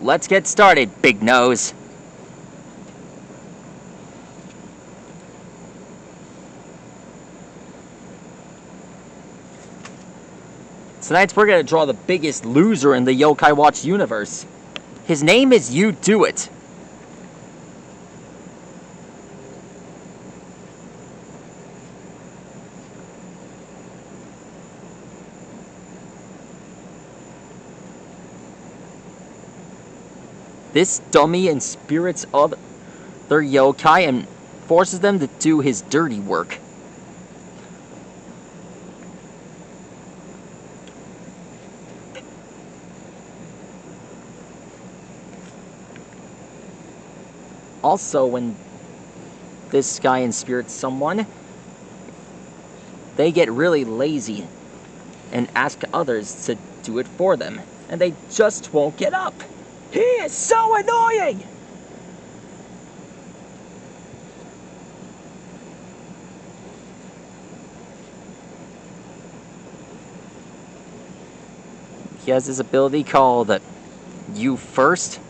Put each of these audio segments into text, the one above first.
Let's get started, Big Nose. Tonight we're gonna draw the biggest loser in the Yokai Watch universe. His name is Yoodooit. This dummy inspirits other yokai and forces them to do his dirty work. Also, when this guy inspirits someone, they get really lazy and ask others to do it for them, and they just won't get up. He is so annoying! He has this ability called You First.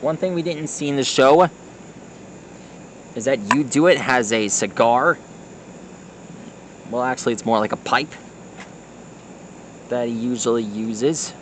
One thing we didn't see in the show is that Yoodooit has a cigar. Well, actually, it's more like a pipe that he usually uses.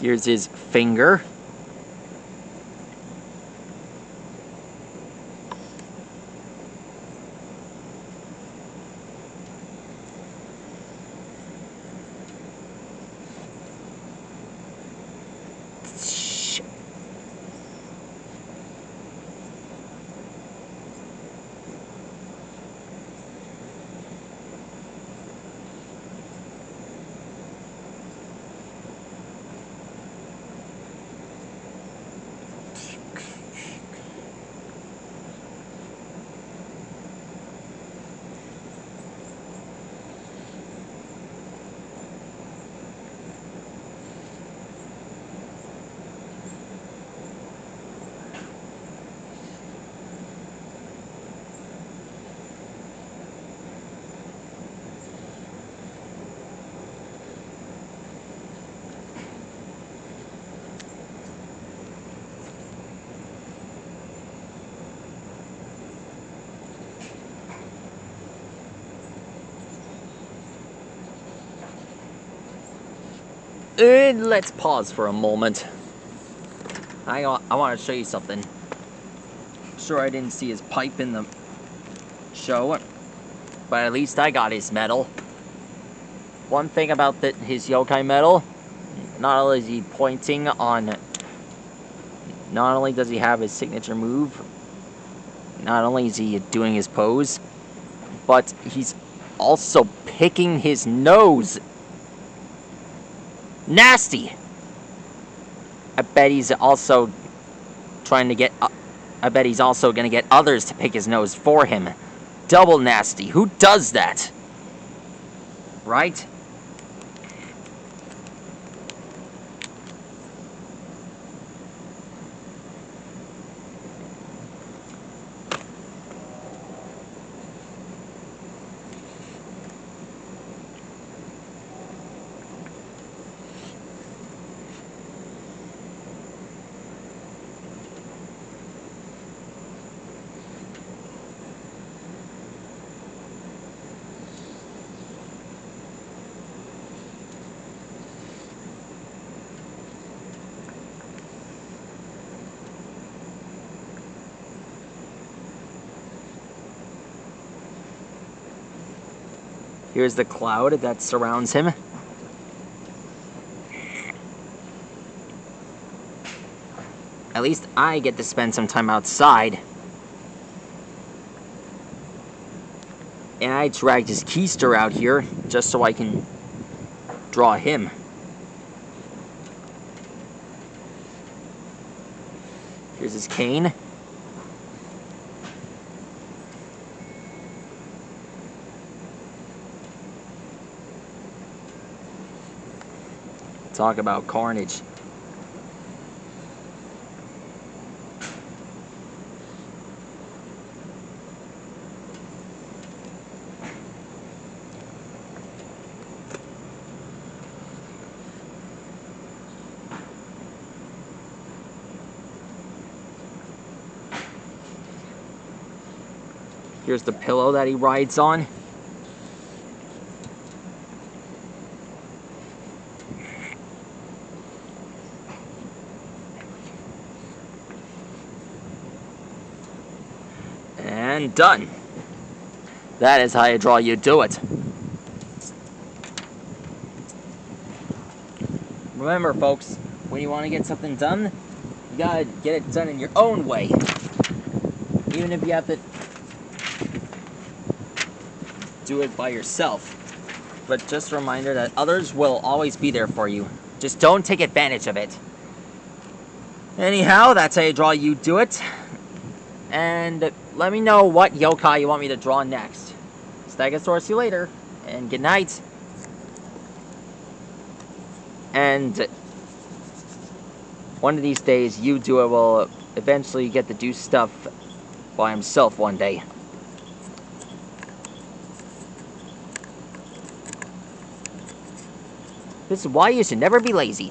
Here's his finger. And let's pause for a moment. I want to show you something. Sure, I didn't see his pipe in the show, but at least I got his medal. One thing about his yokai medal, not only is he pointing on, not only does he have his signature move, not only is he doing his pose, but he's also picking his nose. Nasty! I bet he's also trying to get... I bet he's also gonna get others to pick his nose for him. Double nasty. Who does that? Right? Here's the cloud that surrounds him. At least I get to spend some time outside. And I dragged his keister out here just so I can draw him. Here's his cane. Talk about carnage. Here's the pillow that he rides on. And done. That is how you draw yoodooit. Remember, folks, when you want to get something done, you gotta get it done in your own way. Even if you have to do it by yourself. But just a reminder that others will always be there for you. Just don't take advantage of it. Anyhow, that's how you draw yoodooit. And let me know what yokai you want me to draw next. Stegosaurus, see you later. And good night. And one of these days, yoodooit will eventually get to do stuff by himself one day. This is why you should never be lazy.